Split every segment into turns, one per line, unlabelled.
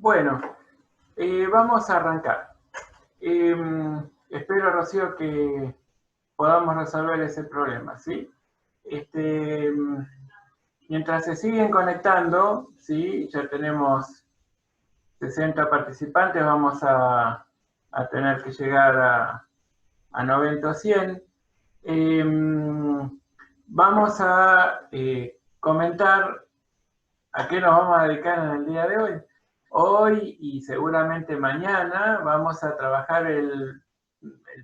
Bueno, vamos a arrancar. Espero, Rocío, que podamos resolver ese problema, ¿sí? Mientras se siguen conectando, ¿sí? Ya tenemos 60 participantes, vamos a tener que llegar a 90 o 100. Vamos a comentar a qué nos vamos a dedicar en el día de hoy. Hoy y seguramente mañana vamos a trabajar el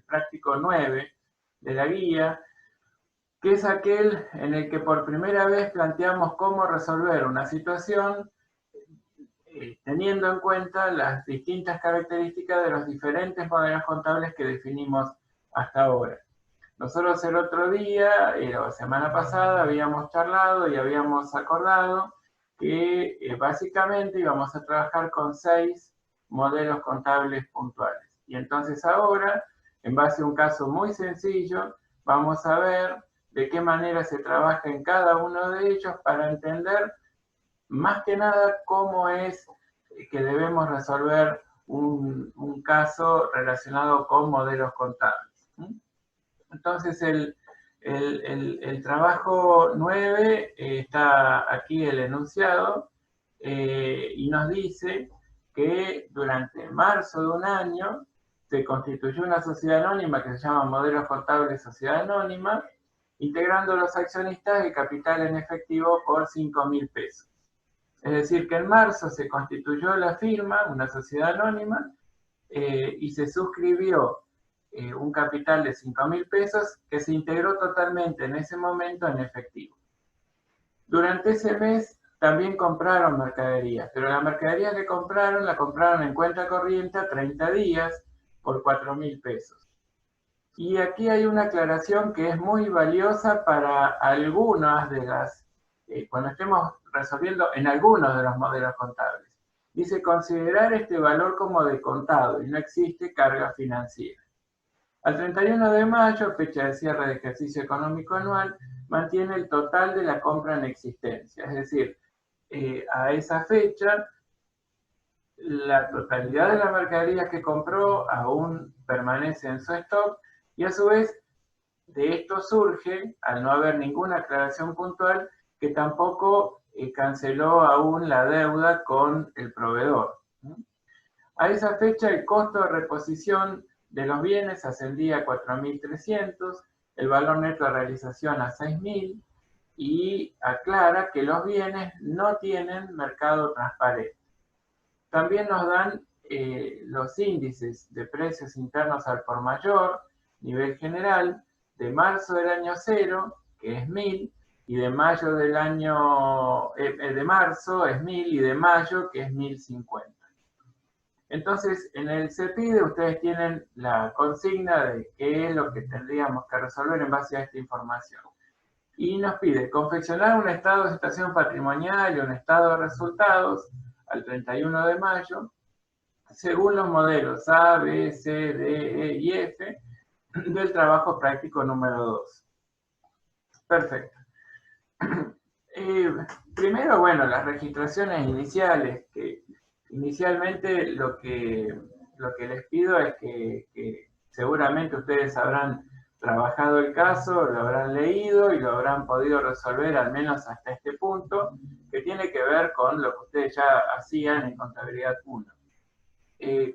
práctico 9 de la guía, que es aquel en el que por primera vez planteamos cómo resolver una situación teniendo en cuenta las distintas características de los diferentes modelos contables que definimos hasta ahora. Nosotros el otro día, la semana pasada, habíamos charlado y habíamos acordado que básicamente íbamos a trabajar con 6 modelos contables puntuales. Y entonces ahora, en base a un caso muy sencillo, vamos a ver de qué manera se trabaja en cada uno de ellos para entender más que nada cómo es que debemos resolver un caso relacionado con modelos contables. Entonces el trabajo 9 está aquí el enunciado y nos dice que durante marzo de un año se constituyó una sociedad anónima que se llama Modelos Contables Sociedad Anónima, integrando los accionistas de capital en efectivo por 5.000 pesos. Es decir, que en marzo se constituyó la firma, una sociedad anónima, y se suscribió un capital de 5.000 pesos que se integró totalmente en ese momento en efectivo. Durante ese mes también compraron mercadería, pero la mercadería que compraron la compraron en cuenta corriente a 30 días por 4.000 pesos. Y aquí hay una aclaración que es muy valiosa para algunas de las, cuando estemos resolviendo en algunos de los modelos contables. Dice considerar este valor como de contado y no existe carga financiera. Al 31 de mayo, fecha de cierre de ejercicio económico anual, mantiene el total de la compra en existencia. Es decir, a esa fecha, la totalidad de la mercadería que compró aún permanece en su stock y a su vez de esto surge, al no haber ninguna aclaración puntual, que tampoco canceló aún la deuda con el proveedor. A esa fecha el costo de reposición de los bienes ascendía a 4.300, el valor neto de realización a 6.000 y aclara que los bienes no tienen mercado transparente. También nos dan los índices de precios internos al por mayor, nivel general, de marzo del año 0, que es 1.000, y de mayo del año, de marzo es 1.000 y de mayo, que es 1.050. Entonces, en el CEPIDE ustedes tienen la consigna de qué es lo que tendríamos que resolver en base a esta información. Y nos pide confeccionar un estado de situación patrimonial y un estado de resultados al 31 de mayo, según los modelos A, B, C, D, E y F del trabajo práctico número 2. Perfecto. Primero, bueno, las registraciones iniciales, que inicialmente lo que les pido es que seguramente ustedes habrán trabajado el caso, lo habrán leído y lo habrán podido resolver al menos hasta este punto, que tiene que ver con lo que ustedes ya hacían en Contabilidad 1.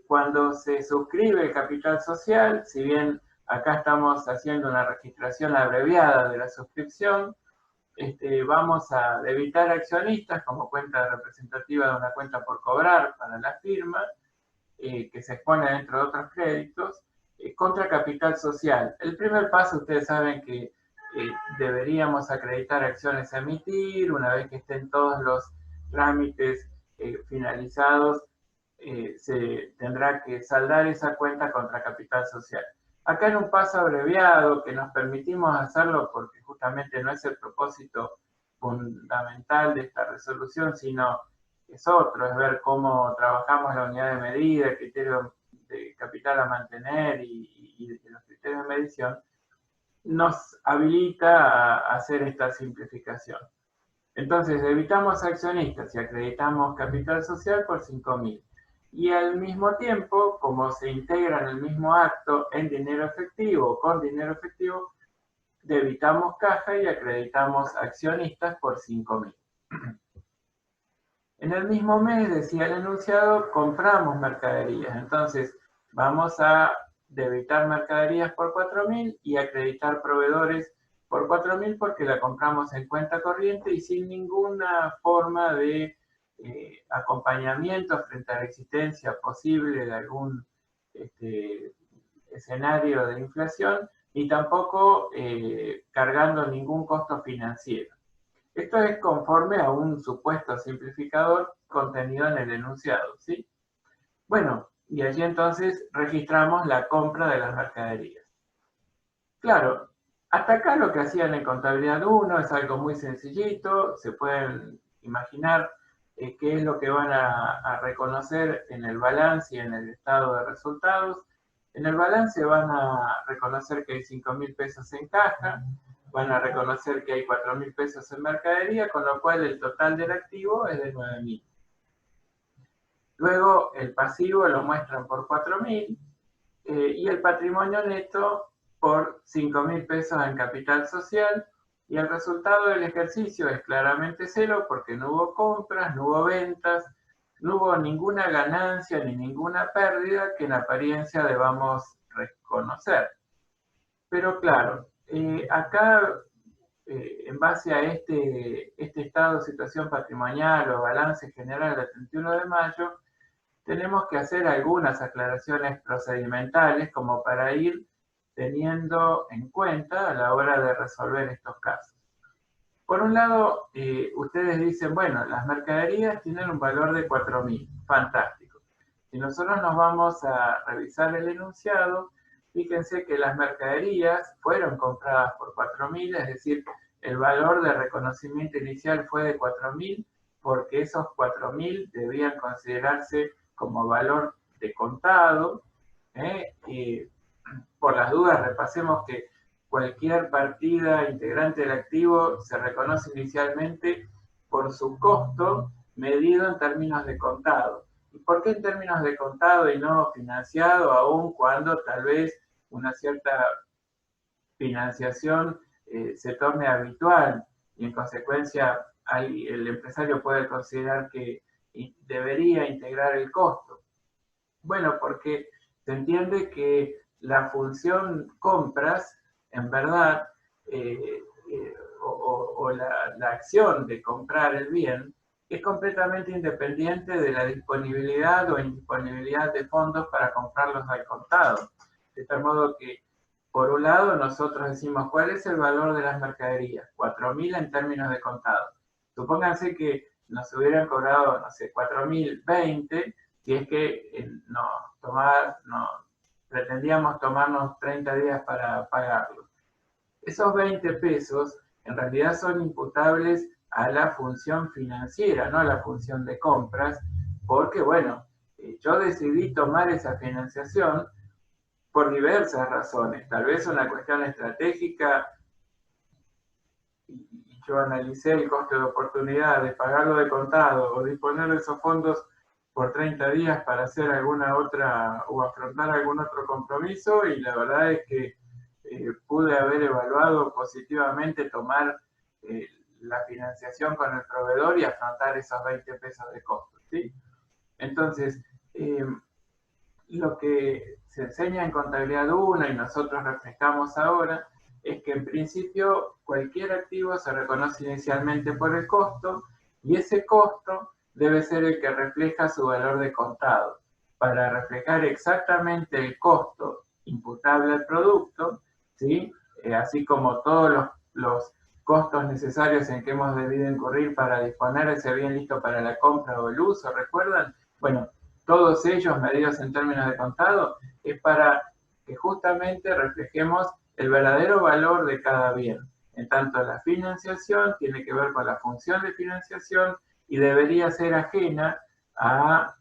Cuando se suscribe el capital social, si bien acá estamos haciendo una registración abreviada de la suscripción, vamos a debitar accionistas como cuenta representativa de una cuenta por cobrar para la firma, que se expone dentro de otros créditos, contra capital social. El primer paso, ustedes saben que deberíamos acreditar acciones a emitir, una vez que estén todos los trámites finalizados, se tendrá que saldar esa cuenta contra capital social. Acá en un paso abreviado que nos permitimos hacerlo porque justamente no es el propósito fundamental de esta resolución, sino es otro, es ver cómo trabajamos la unidad de medida, el criterio de capital a mantener y los criterios de medición, nos habilita a hacer esta simplificación. Entonces, debitamos accionistas y acreditamos capital social por 5.000. Y al mismo tiempo, como se integra en el mismo acto en dinero efectivo o con dinero efectivo, debitamos caja y acreditamos accionistas por 5.000. En el mismo mes, decía el enunciado, compramos mercaderías. Entonces, vamos a debitar mercaderías por 4.000 y acreditar proveedores por 4.000 porque la compramos en cuenta corriente y sin ninguna forma de acompañamiento frente a la existencia posible de algún escenario de inflación, ni tampoco cargando ningún costo financiero. Esto es conforme a un supuesto simplificador contenido en el enunciado, ¿sí? Bueno, y allí entonces registramos la compra de las mercaderías. Claro, hasta acá lo que hacían en contabilidad 1 es algo muy sencillito, se pueden imaginar qué es lo que van a reconocer en el balance y en el estado de resultados. En el balance van a reconocer que hay 5.000 pesos en caja, van a reconocer que hay 4.000 pesos en mercadería, con lo cual el total del activo es de 9.000. Luego el pasivo lo muestran por 4.000 y el patrimonio neto por 5.000 pesos en capital social, y el resultado del ejercicio es claramente cero porque no hubo compras, no hubo ventas, no hubo ninguna ganancia ni ninguna pérdida que en apariencia debamos reconocer. Pero claro, acá, en base a este estado de situación patrimonial o balance general del 31 de mayo, tenemos que hacer algunas aclaraciones procedimentales como para ir teniendo en cuenta a la hora de resolver estos casos. Por un lado, ustedes dicen, bueno, las mercaderías tienen un valor de 4.000, fantástico. Si nosotros nos vamos a revisar el enunciado, fíjense que las mercaderías fueron compradas por 4.000, es decir, el valor de reconocimiento inicial fue de 4.000, porque esos 4.000 debían considerarse como valor de contado. Por las dudas, repasemos que cualquier partida integrante del activo se reconoce inicialmente por su costo medido en términos de contado. ¿Y por qué en términos de contado y no financiado, aun cuando tal vez una cierta financiación se torne habitual y en consecuencia el empresario puede considerar que debería integrar el costo? Bueno, porque se entiende que la función compras, en verdad, o la acción de comprar el bien, es completamente independiente de la disponibilidad o indisponibilidad de fondos para comprarlos al contado. De tal modo que, por un lado, nosotros decimos, ¿cuál es el valor de las mercaderías? 4.000 en términos de contado. Supónganse que nos hubieran cobrado, no sé, 4.020, si es que pretendíamos tomarnos 30 días para pagarlo. Esos 20 pesos en realidad son imputables a la función financiera, no a la función de compras, porque bueno, yo decidí tomar esa financiación por diversas razones, tal vez una cuestión estratégica, y yo analicé el costo de oportunidad de pagarlo de contado o disponer de esos fondos por 30 días para hacer alguna otra o afrontar algún otro compromiso, y la verdad es que pude haber evaluado positivamente tomar la financiación con el proveedor y afrontar esos 20 pesos de costo, ¿sí? Entonces, lo que se enseña en contabilidad 1 y nosotros refrescamos ahora es que en principio cualquier activo se reconoce inicialmente por el costo, y ese costo debe ser el que refleja su valor de contado. Para reflejar exactamente el costo imputable al producto, ¿sí? Así como todos los costos necesarios en que hemos debido incurrir para disponer ese bien listo para la compra o el uso, ¿recuerdan? Bueno, todos ellos medidos en términos de contado, es para que justamente reflejemos el verdadero valor de cada bien. En tanto, la financiación tiene que ver con la función de financiación y debería ser ajena a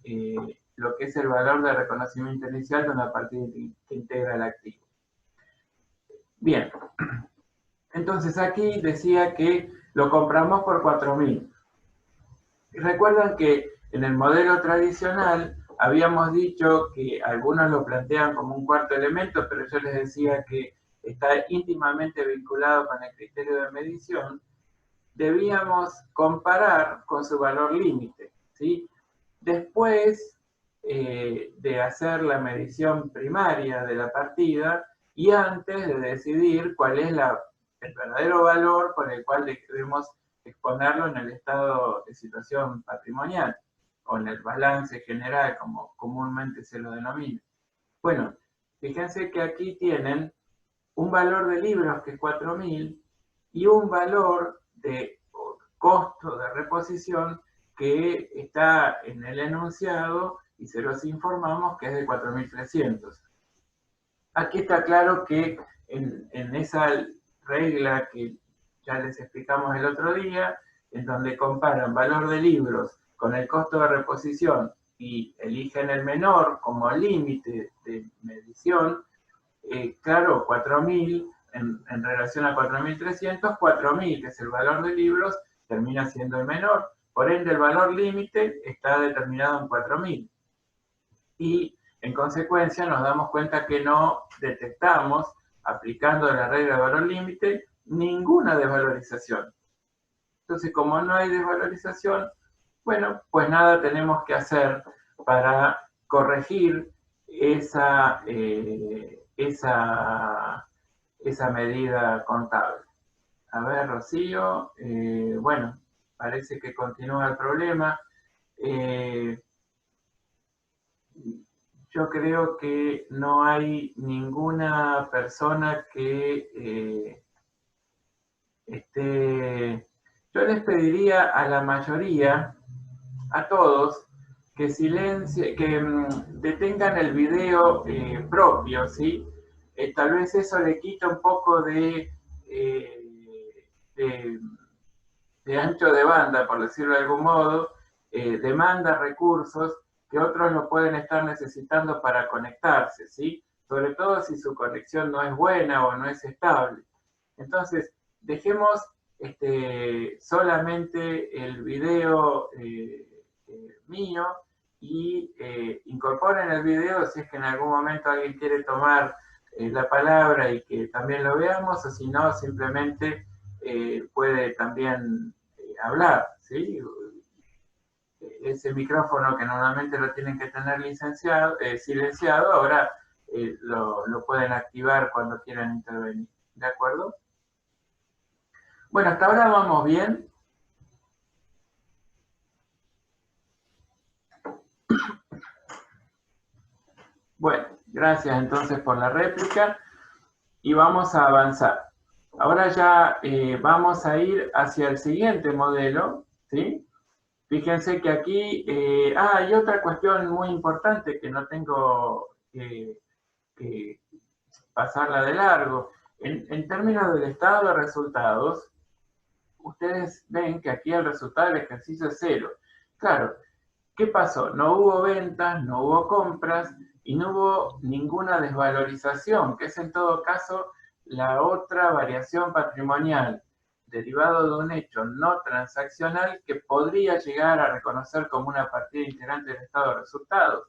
lo que es el valor de reconocimiento inicial de una partida que integra el activo. Bien, entonces aquí decía que lo compramos por 4.000. Recuerdan que en el modelo tradicional habíamos dicho que algunos lo plantean como un cuarto elemento, pero yo les decía que está íntimamente vinculado con el criterio de medición, debíamos comparar con su valor límite, ¿sí? Después de hacer la medición primaria de la partida y antes de decidir cuál es el verdadero valor por el cual debemos exponerlo en el estado de situación patrimonial o en el balance general, como comúnmente se lo denomina. Bueno, fíjense que aquí tienen un valor de libros que es 4.000 y un valor de costo de reposición que está en el enunciado y se los informamos que es de 4.300. Aquí está claro que en esa regla que ya les explicamos el otro día, en donde comparan valor de libros con el costo de reposición y eligen el menor como límite de medición, claro, 4.000 en relación a 4.300, 4.000, que es el valor de libros, termina siendo el menor. Por ende, el valor límite está determinado en 4.000. Y, en consecuencia, nos damos cuenta que no detectamos, aplicando la regla de valor límite, ninguna desvalorización. Entonces, como no hay desvalorización, bueno, pues nada tenemos que hacer para corregir esa medida contable. A ver, Rocío, bueno, parece que continúa el problema. Yo creo que no hay ninguna persona que esté... Yo les pediría a la mayoría, a todos, que detengan el video propio, ¿sí? Tal vez eso le quita un poco de ancho de banda, por decirlo de algún modo, demanda recursos que otros no pueden estar necesitando para conectarse, ¿sí? Sobre todo si su conexión no es buena o no es estable. Entonces, dejemos solamente el video mío y incorporen el video si es que en algún momento alguien quiere tomar la palabra y que también lo veamos, o si no, simplemente puede también hablar, ¿sí? Ese micrófono que normalmente lo tienen que tener silenciado, ahora lo pueden activar cuando quieran intervenir, ¿de acuerdo? Bueno, hasta ahora vamos bien. Bueno, gracias entonces por la réplica y vamos a avanzar. Ahora ya vamos a ir hacia el siguiente modelo, ¿sí? Fíjense que aquí hay otra cuestión muy importante que no tengo que pasarla de largo. En términos del estado de resultados, ustedes ven que aquí el resultado del ejercicio es 0. Claro, ¿qué pasó? No hubo ventas, no hubo compras y no hubo ninguna desvalorización, que es en todo caso la otra variación patrimonial derivado de un hecho no transaccional que podría llegar a reconocer como una partida integrante del estado de resultados.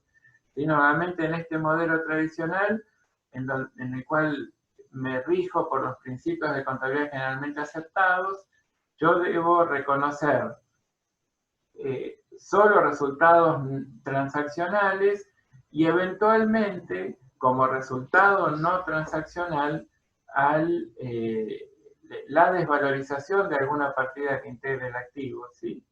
¿Sí? Normalmente en este modelo tradicional, en el cual me rijo por los principios de contabilidad generalmente aceptados, yo debo reconocer solo resultados transaccionales y eventualmente, como resultado no transaccional, la desvalorización de alguna partida que integre el activo, ¿sí?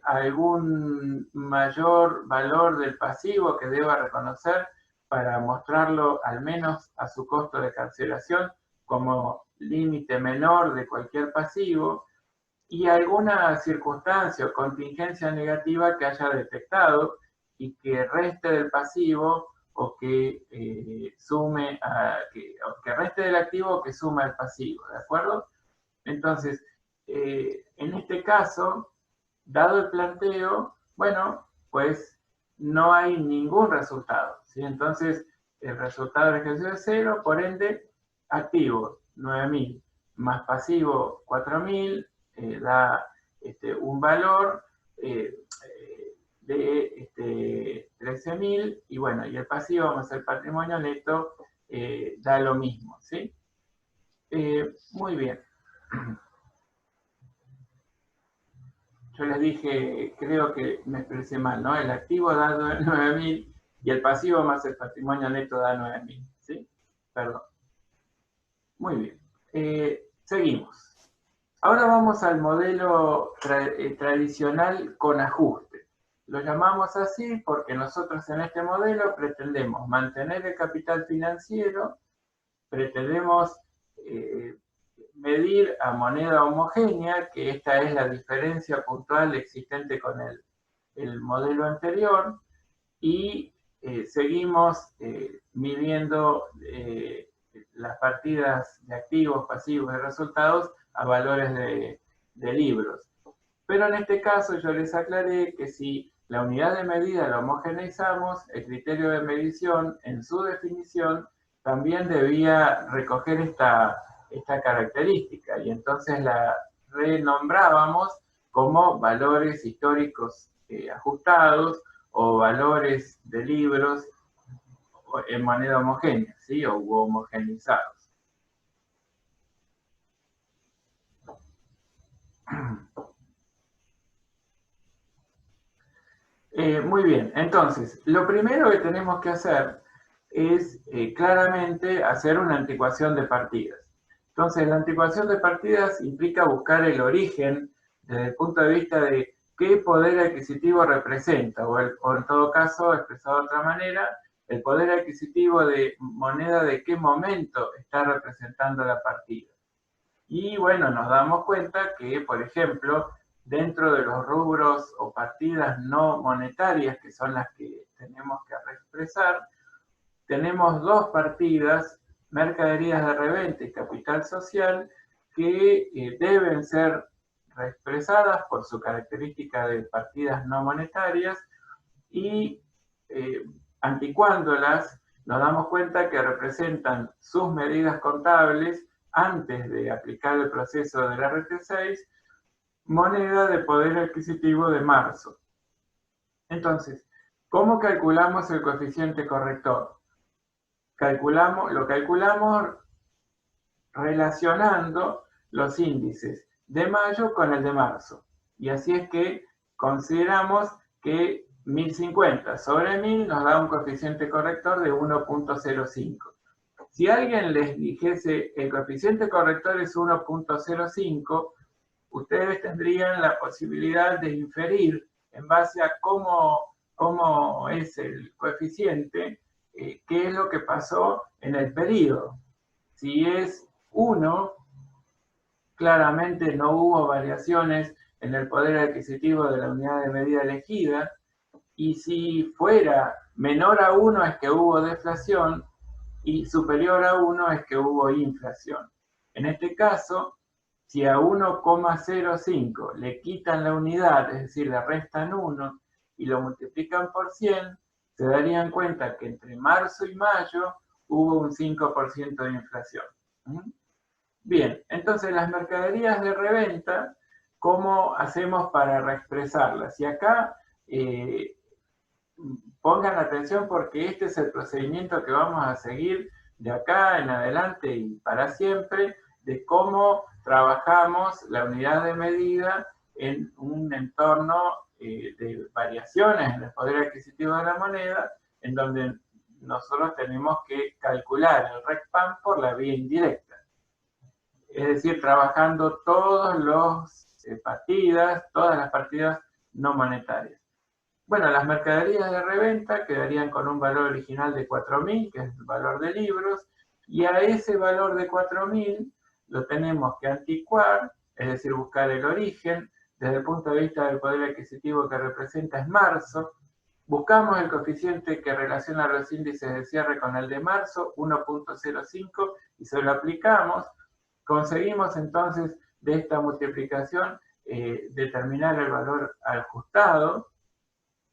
Algún mayor valor del pasivo que deba reconocer para mostrarlo al menos a su costo de cancelación como límite menor de cualquier pasivo, y alguna circunstancia o contingencia negativa que haya detectado y que reste del pasivo o que sume que reste del activo o que sume al pasivo, ¿de acuerdo? Entonces, en este caso, dado el planteo, bueno, pues no hay ningún resultado, ¿sí? Entonces, el resultado del ejercicio es 0, por ende, activo 9.000 más pasivo 4.000, da un valor de 13.000, y bueno, y el pasivo más el patrimonio neto da lo mismo, ¿sí? Muy bien. Yo les dije, creo que me expresé mal, ¿no? El activo da 9.000 y el pasivo más el patrimonio neto da 9.000, ¿sí? Perdón. Muy bien. Seguimos. Ahora vamos al modelo tradicional con ajuste. Lo llamamos así porque nosotros en este modelo pretendemos mantener el capital financiero, pretendemos medir a moneda homogénea, que esta es la diferencia puntual existente con el modelo anterior, y seguimos midiendo las partidas de activos, pasivos y resultados a valores de libros. Pero en este caso yo les aclaré que si la unidad de medida la homogeneizamos, el criterio de medición en su definición también debía recoger esta característica, y entonces la renombrábamos como valores históricos ajustados o valores de libros en moneda homogénea, ¿sí? O homogenizados. Muy bien, entonces, lo primero que tenemos que hacer es claramente hacer una anticuación de partidas. Entonces, la anticuación de partidas implica buscar el origen desde el punto de vista de qué poder adquisitivo representa, o en todo caso, expresado de otra manera, el poder adquisitivo de moneda de qué momento está representando la partida. Y bueno, nos damos cuenta que, por ejemplo, dentro de los rubros o partidas no monetarias, que son las que tenemos que reexpresar, tenemos dos partidas, mercaderías de reventa y capital social, que deben ser reexpresadas por su característica de partidas no monetarias, y anticuándolas nos damos cuenta que representan sus medidas contables antes de aplicar el proceso del RT6, moneda de poder adquisitivo de marzo. Entonces, ¿cómo calculamos el coeficiente corrector? Lo calculamos relacionando los índices de mayo con el de marzo. Y así es que consideramos que 1050 sobre 1000 nos da un coeficiente corrector de 1.05. Si alguien les dijese el coeficiente corrector es 1.05, ustedes tendrían la posibilidad de inferir en base a cómo es el coeficiente, qué es lo que pasó en el periodo. Si es 1, claramente no hubo variaciones en el poder adquisitivo de la unidad de medida elegida, y si fuera menor a 1 es que hubo deflación, y superior a 1 es que hubo inflación. En este caso, si a 1,05 le quitan la unidad, es decir, le restan 1 y lo multiplican por 100, se darían cuenta que entre marzo y mayo hubo un 5% de inflación. Bien, entonces las mercaderías de reventa, ¿cómo hacemos para reexpresarlas? Y acá pongan atención porque este es el procedimiento que vamos a seguir de acá en adelante y para siempre, de cómo trabajamos la unidad de medida en un entorno de variaciones en el poder adquisitivo de la moneda, en donde nosotros tenemos que calcular el RECPAM por la vía indirecta. Es decir, trabajando todas las partidas no monetarias. Bueno, las mercaderías de reventa quedarían con un valor original de 4.000, que es el valor de libros, y a ese valor de 4.000 lo tenemos que anticuar, es decir, buscar el origen, desde el punto de vista del poder adquisitivo que representa es marzo. Buscamos el coeficiente que relaciona los índices de cierre con el de marzo, 1.05, y se lo aplicamos. Conseguimos entonces de esta multiplicación determinar el valor ajustado,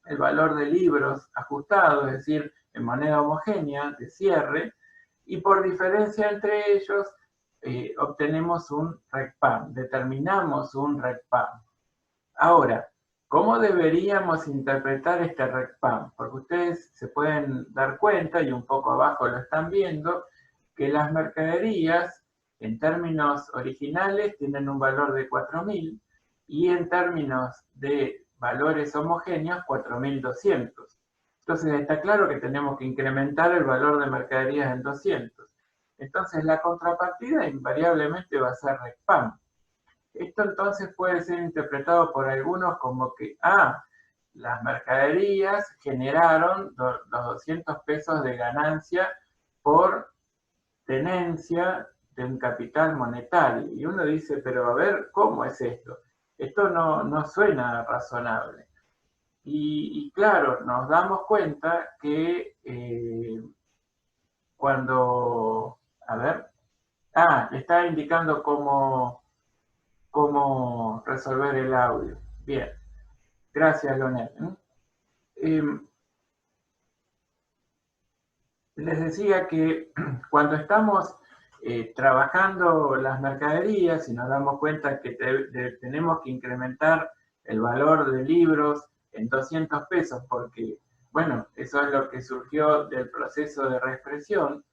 el valor de libros ajustado, es decir, en moneda homogénea de cierre, y por diferencia entre ellos obtenemos un RECPAM, determinamos un RECPAM. Ahora, ¿Cómo deberíamos interpretar este RECPAM? Porque ustedes se pueden dar cuenta, y un poco abajo lo están viendo, que las mercaderías, en términos originales, tienen un valor de 4.000, y en términos de valores homogéneos, 4.200. Entonces está claro que tenemos que incrementar el valor de mercaderías en 200. Entonces la contrapartida invariablemente va a ser RECPAM. Esto entonces puede ser interpretado por algunos como que, las mercaderías generaron los 200 pesos de ganancia por tenencia de un capital monetario. Y uno dice, pero a ver, ¿cómo es esto? Esto no suena razonable. Y claro, nos damos cuenta que cuando, a ver, le está indicando cómo resolver el audio. Bien, gracias, Leonel. Les decía que cuando estamos trabajando las mercaderías y nos damos cuenta que tenemos que incrementar el valor de libros en 200 pesos porque, bueno, eso es lo que surgió del proceso de reexpresión,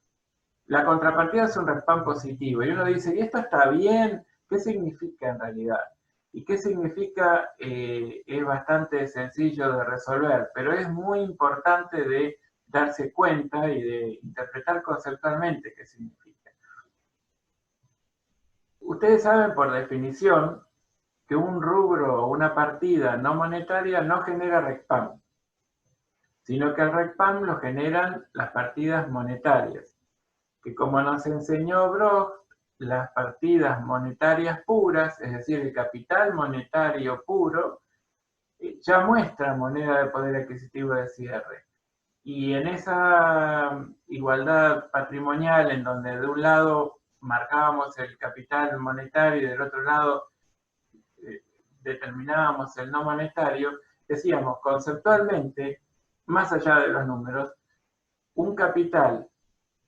la contrapartida es un RECPAM positivo. Y uno dice, ¿y esto está bien? ¿Qué significa en realidad? ¿Y qué significa? Es bastante sencillo de resolver, pero es muy importante de darse cuenta y de interpretar conceptualmente qué significa. Ustedes saben por definición que un rubro o una partida no monetaria no genera RECPAM, sino que el RECPAM lo generan las partidas monetarias, que como nos enseñó Brock, las partidas monetarias puras, es decir, el capital monetario puro, ya muestra moneda de poder adquisitivo de cierre. Y en esa igualdad patrimonial, en donde de un lado marcábamos el capital monetario y del otro lado determinábamos el no monetario, decíamos conceptualmente, más allá de los números, un capital,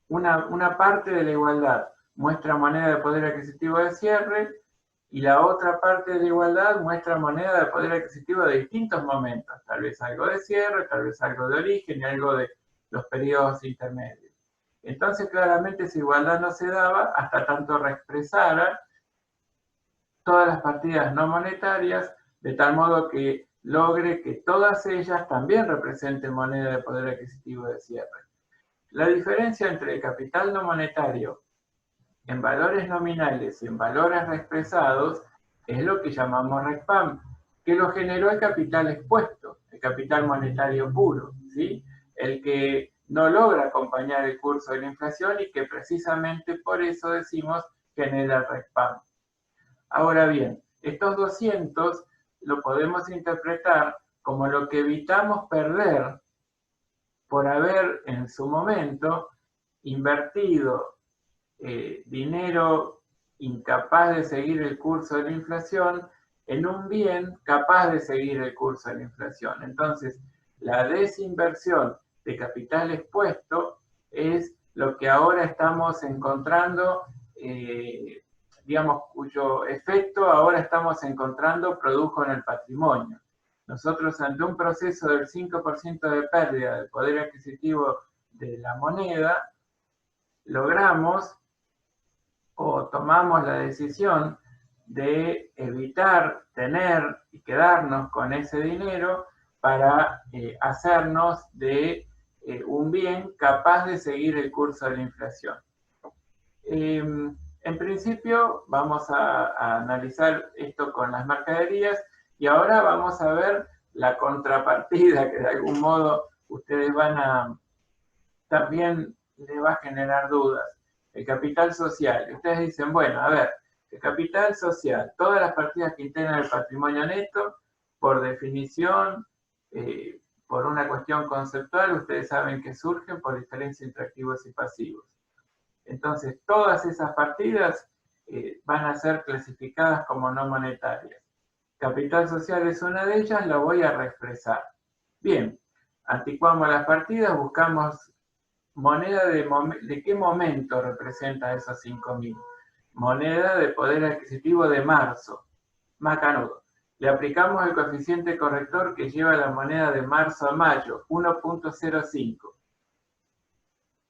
una parte de la igualdad muestra moneda de poder adquisitivo de cierre y la otra parte de la igualdad muestra moneda de poder adquisitivo de distintos momentos, tal vez algo de cierre, tal vez algo de origen y algo de los periodos intermedios. Entonces claramente esa igualdad no se daba hasta tanto reexpresara todas las partidas no monetarias de tal modo que logre que todas ellas también representen moneda de poder adquisitivo de cierre. La diferencia entre el capital no monetario en valores nominales y en valores reexpresados es lo que llamamos RECPAM, que lo generó el capital expuesto, el capital monetario puro, ¿sí? El que no logra acompañar el curso de la inflación y que precisamente por eso decimos genera el RECPAM. Ahora bien, estos 200 lo podemos interpretar como lo que evitamos perder por haber en su momento invertido dinero incapaz de seguir el curso de la inflación en un bien capaz de seguir el curso de la inflación. Entonces, la desinversión de capital expuesto es lo que ahora estamos encontrando, digamos, cuyo efecto ahora estamos encontrando produjo en el patrimonio. Nosotros ante un proceso del 5% de pérdida del poder adquisitivo de la moneda, logramos o tomamos la decisión de evitar tener y quedarnos con ese dinero para hacernos de un bien capaz de seguir el curso de la inflación. En principio vamos a analizar esto con las mercaderías y ahora vamos a ver la contrapartida que de algún modo ustedes van a, también les va a generar dudas. El capital social. Ustedes dicen, bueno, a ver, el capital social, todas las partidas que integran el patrimonio neto, por definición, por una cuestión conceptual, ustedes saben que surgen por diferencia entre activos y pasivos. Entonces, todas esas partidas van a ser clasificadas como no monetarias. Capital social es una de ellas, la voy a reexpresar. Bien, anticuamos las partidas, buscamos moneda de qué momento representa esos 5.000. Moneda de poder adquisitivo de marzo. Macanudo. le aplicamos el coeficiente corrector que lleva la moneda de marzo a mayo, 1.05.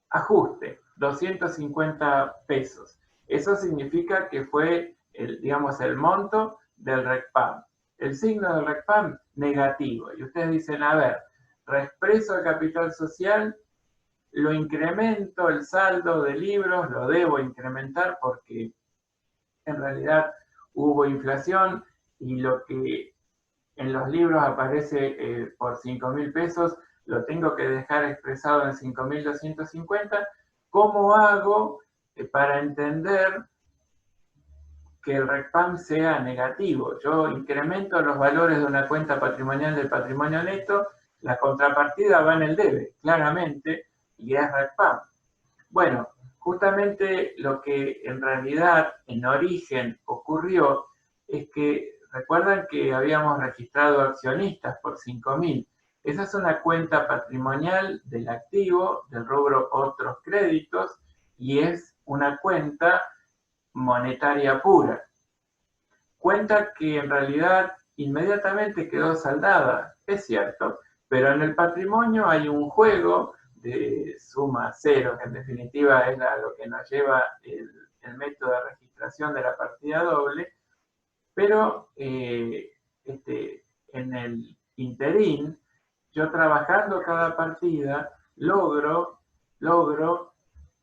Ajuste, 250 pesos. Eso significa que fue, digamos, el monto del RECPAM. El signo del RECPAM, negativo. Y ustedes dicen, a ver, reexpreso el capital social, lo incremento, el saldo de libros, lo debo incrementar porque en realidad hubo inflación y lo que en los libros aparece por 5.000 pesos, lo tengo que dejar expresado en 5.250. ¿Cómo hago para entender que el RECPAM sea negativo? Yo incremento los valores de una cuenta patrimonial del patrimonio neto, la contrapartida va en el debe, claramente, y es RECPAM. Bueno, justamente lo que en realidad en origen ocurrió es que, recuerdan que habíamos registrado accionistas por 5.000. Esa es una cuenta patrimonial del activo, del rubro otros créditos, y es una cuenta monetaria pura. Cuenta que en realidad inmediatamente quedó saldada, es cierto, pero en el patrimonio hay un juego de suma cero, que en definitiva es lo que nos lleva el método de registración de la partida doble, pero en el interín, yo trabajando cada partida, logro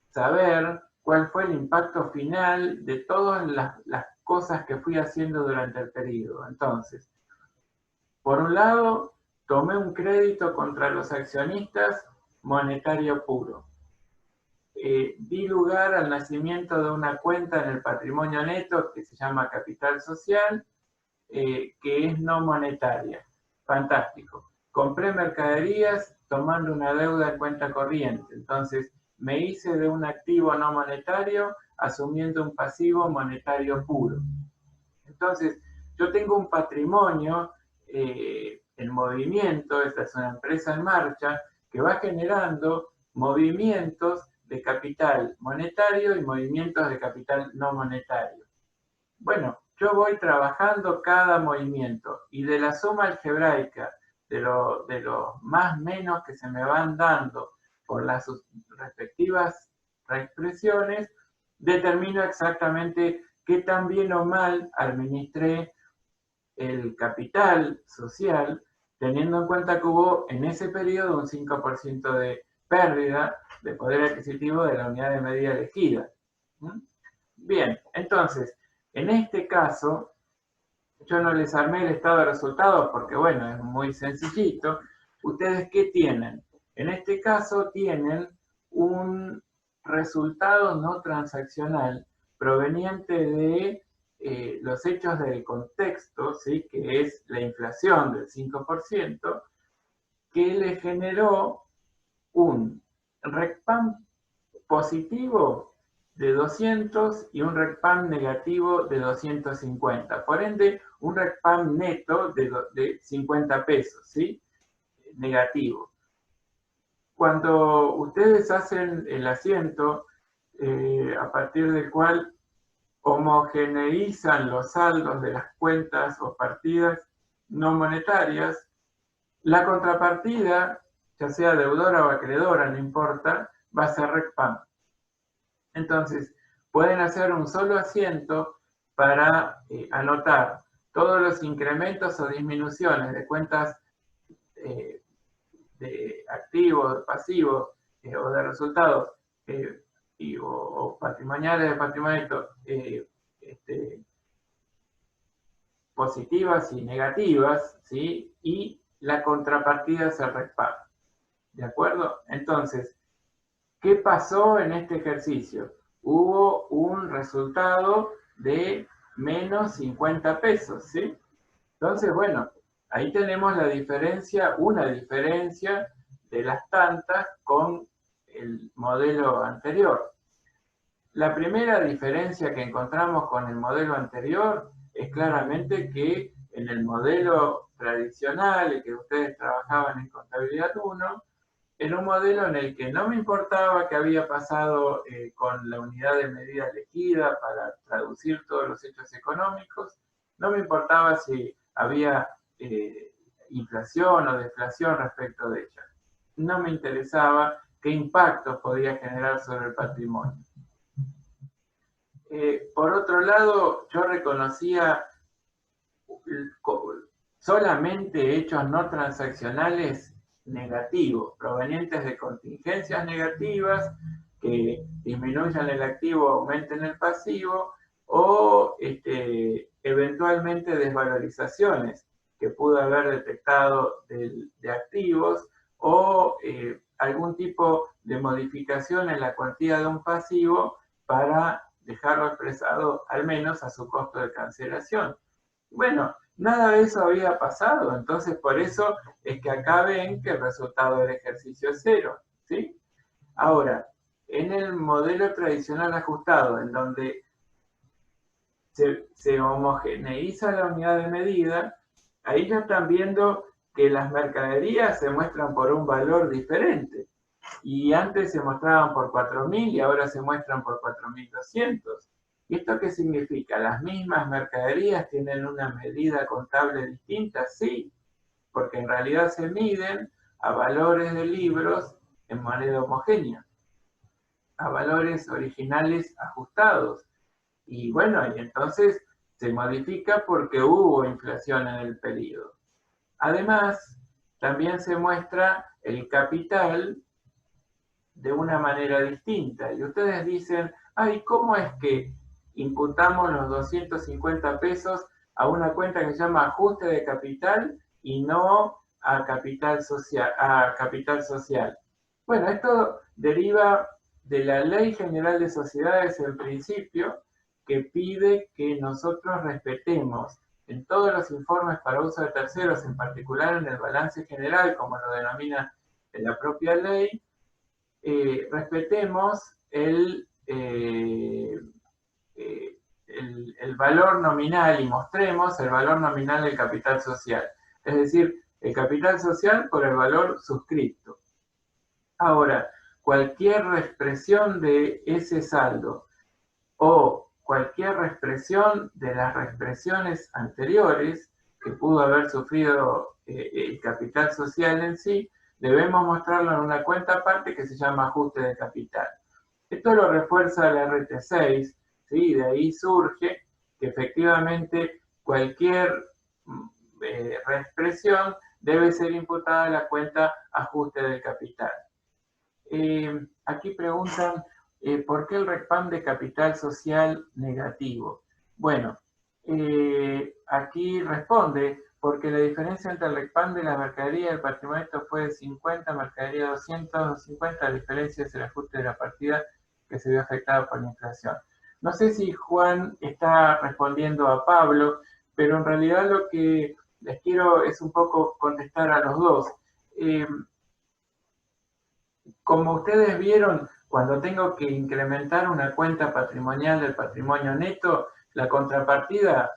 saber cuál fue el impacto final de todas las cosas que fui haciendo durante el periodo. Entonces, por un lado, tomé un crédito contra los accionistas monetario puro. Di lugar al nacimiento de una cuenta en el patrimonio neto que se llama capital social, que es no monetaria. Fantástico. Compré mercaderías tomando una deuda en cuenta corriente. Entonces, me hice de un activo no monetario asumiendo un pasivo monetario puro. Entonces, yo tengo un patrimonio en movimiento, esta es una empresa en marcha, que va generando movimientos de capital monetario y movimientos de capital no monetario. Bueno, yo voy trabajando cada movimiento y de la suma algebraica de los más menos que se me van dando por las respectivas reexpresiones, determino exactamente qué tan bien o mal administré el capital social, teniendo en cuenta que hubo en ese periodo un 5% de pérdida de poder adquisitivo de la unidad de medida elegida. Bien, entonces, en este caso, yo no les armé el estado de resultados porque, bueno, es muy sencillito. ¿Ustedes qué tienen? En este caso tienen un resultado no transaccional proveniente de los hechos del contexto, ¿sí? Que es la inflación del 5%, que le generó un RECPAM positivo de 200 y un RECPAM negativo de 250. Por ende, un RECPAM neto de 50 pesos, ¿sí? Negativo. Cuando ustedes hacen el asiento, a partir del cual homogeneizan los saldos de las cuentas o partidas no monetarias, la contrapartida, ya sea deudora o acreedora, no importa, va a ser RECPAM. Entonces, pueden hacer un solo asiento para anotar todos los incrementos o disminuciones de cuentas de activos, pasivos o de resultados o patrimoniales de patrimonio positivas y negativas, ¿sí? Y la contrapartida es el RECPAM. ¿De acuerdo? Entonces, ¿qué pasó en este ejercicio? Hubo un resultado de menos 50 pesos, ¿sí? Entonces, bueno, ahí tenemos la diferencia, una diferencia de las tantas con el modelo anterior. La primera diferencia que encontramos con el modelo anterior es claramente que en el modelo tradicional, el que ustedes trabajaban en Contabilidad 1, era un modelo en el que no me importaba qué había pasado con la unidad de medida elegida para traducir todos los hechos económicos, no me importaba si había inflación o deflación respecto de ella. No me interesaba qué impactos podía generar sobre el patrimonio. Por otro lado, yo reconocía solamente hechos no transaccionales negativos, provenientes de contingencias negativas que disminuyan el activo, aumenten el pasivo, o eventualmente desvalorizaciones que pudo haber detectado de activos, o algún tipo de modificación en la cuantía de un pasivo para dejarlo expresado al menos a su costo de cancelación. Bueno, nada de eso había pasado, entonces por eso es que acá ven que el resultado del ejercicio es cero, ¿sí? Ahora, en el modelo tradicional ajustado, en donde se homogeneiza la unidad de medida, ahí ya están viendo que las mercaderías se muestran por un valor diferente. Y antes se mostraban por 4.000 y ahora se muestran por 4.200. ¿Y esto qué significa? ¿Las mismas mercaderías tienen una medida contable distinta? Sí, porque en realidad se miden a valores de libros en moneda homogénea, a valores originales ajustados. Y bueno, y entonces se modifica porque hubo inflación en el periodo. Además, también se muestra el capital de una manera distinta. Y ustedes dicen, ay, ¿cómo es que imputamos los 250 pesos a una cuenta que se llama ajuste de capital y no a capital social? Bueno, esto deriva de la Ley General de Sociedades en principio, que pide que nosotros respetemos en todos los informes para uso de terceros, en particular en el balance general, como lo denomina la propia ley, respetemos el valor nominal y mostremos el valor nominal del capital social. Es decir, el capital social por el valor suscripto. Ahora, cualquier reexpresión de ese saldo o cualquier reexpresión de las reexpresiones anteriores que pudo haber sufrido el capital social en sí, debemos mostrarlo en una cuenta aparte que se llama ajuste de capital. Esto lo refuerza la RT6, ¿sí? De ahí surge que efectivamente cualquier reexpresión debe ser imputada a la cuenta ajuste de capital. Aquí preguntan, ¿por qué el RECPAM de capital social negativo? Bueno, aquí responde, porque la diferencia entre el RECPAM de la mercadería y el patrimonio fue de 50, mercadería 250, la diferencia es el ajuste de la partida que se vio afectada por la inflación. No sé si Juan está respondiendo a Pablo, pero en realidad lo que les quiero es un poco contestar a los dos. Como ustedes vieron, cuando tengo que incrementar una cuenta patrimonial del patrimonio neto, la contrapartida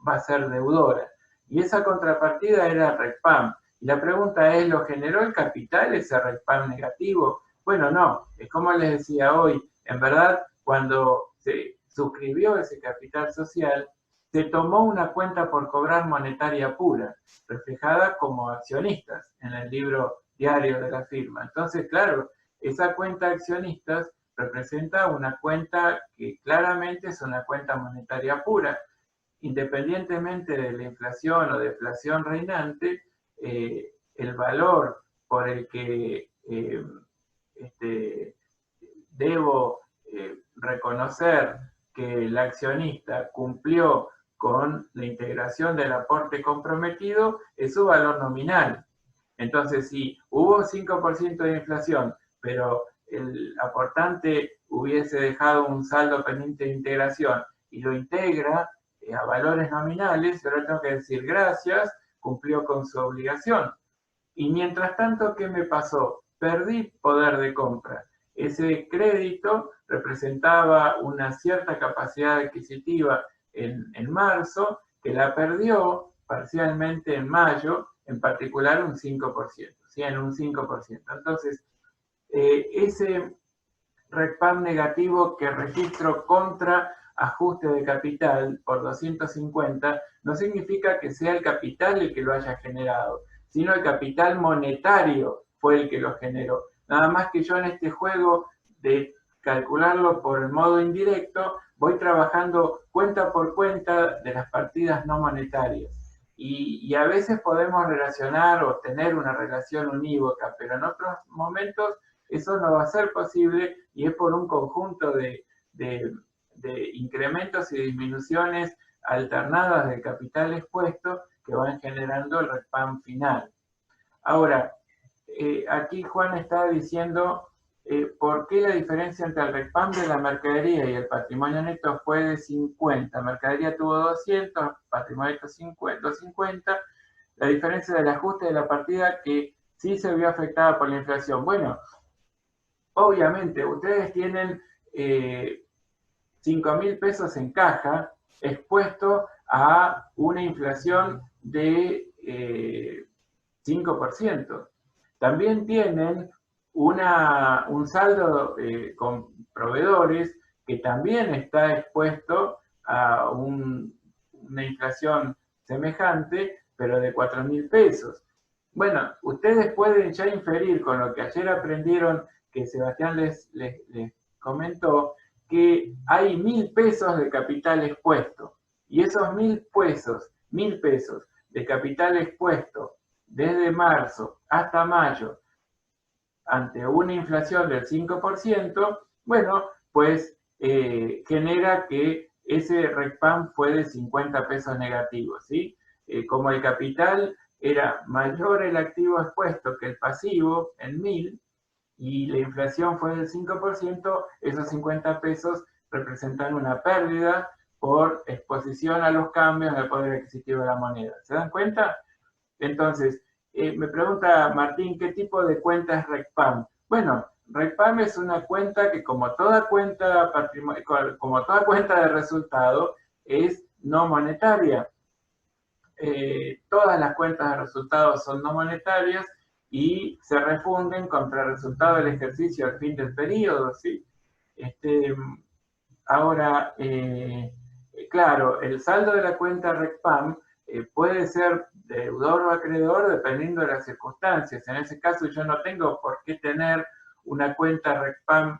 va a ser deudora. Y esa contrapartida era RECPAM. Y la pregunta es, ¿lo generó el capital ese RECPAM negativo? Bueno, no. Es como les decía hoy, en verdad, cuando se suscribió ese capital social, se tomó una cuenta por cobrar monetaria pura, reflejada como accionistas en el libro diario de la firma. Entonces, claro, esa cuenta de accionistas representa una cuenta que claramente es una cuenta monetaria pura. Independientemente de la inflación o deflación reinante, el valor por el que debo reconocer que el accionista cumplió con la integración del aporte comprometido es su valor nominal. Entonces, si hubo 5% de inflación, pero el aportante hubiese dejado un saldo pendiente de integración y lo integra a valores nominales, yo le tengo que decir gracias, cumplió con su obligación. Y mientras tanto, ¿qué me pasó? Perdí poder de compra. Ese crédito representaba una cierta capacidad adquisitiva en marzo, que la perdió parcialmente en mayo, en particular un 5%, ¿sí? En un 5%. Entonces, ese RECPAM negativo que registro contra ajuste de capital por 250, no significa que sea el capital el que lo haya generado, sino el capital monetario fue el que lo generó. Nada más que yo en este juego de calcularlo por el modo indirecto, voy trabajando cuenta por cuenta de las partidas no monetarias. Y a veces podemos relacionar o tener una relación unívoca, pero en otros momentos eso no va a ser posible y es por un conjunto de incrementos y disminuciones alternadas del capital expuesto que van generando el RECPAM final. Ahora, aquí Juan está diciendo por qué la diferencia entre el RECPAM de la mercadería y el patrimonio neto fue de 50. Mercadería tuvo 200, patrimonio neto 250. La diferencia del ajuste de la partida que sí se vio afectada por la inflación. Bueno, obviamente ustedes tienen 5.000 pesos en caja expuesto a una inflación de 5%. También tienen un saldo con proveedores que también está expuesto a una inflación semejante, pero de 4.000 pesos. Bueno, ustedes pueden ya inferir con lo que ayer aprendieron, que Sebastián les comentó, que hay 1.000 pesos de capital expuesto. Y esos 1.000 pesos de capital expuesto desde marzo hasta mayo, ante una inflación del 5%, bueno, pues genera que ese RECPAM fue de 50 pesos negativos, ¿sí? Como el capital era mayor el activo expuesto que el pasivo en 1.000 y la inflación fue del 5%, esos 50 pesos representan una pérdida por exposición a los cambios en el poder adquisitivo de la moneda. ¿Se dan cuenta? Entonces, me pregunta Martín, ¿qué tipo de cuenta es RECPAM? Bueno, RECPAM es una cuenta que como toda cuenta de resultado es no monetaria. Todas las cuentas de resultados son no monetarias y se refunden contra el resultado del ejercicio al fin del periodo, ¿sí? Ahora, claro, el saldo de la cuenta RECPAM puede ser deudor o acreedor dependiendo de las circunstancias. En ese caso yo no tengo por qué tener una cuenta RECPAM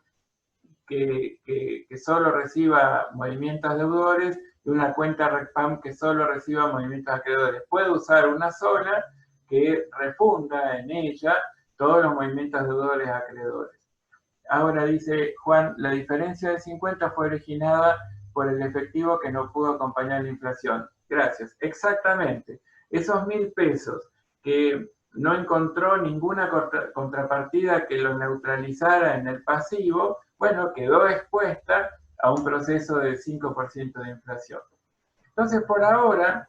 que solo reciba movimientos deudores y una cuenta RECPAM que solo reciba movimientos acreedores. Puedo usar una sola que refunda en ella todos los movimientos deudores acreedores. Ahora dice Juan, la diferencia de 50 fue originada por el efectivo que no pudo acompañar la inflación. Gracias. Exactamente. Esos 1.000 pesos que no encontró ninguna contrapartida que lo neutralizara en el pasivo, bueno, quedó expuesta a un proceso del 5% de inflación. Entonces, por ahora,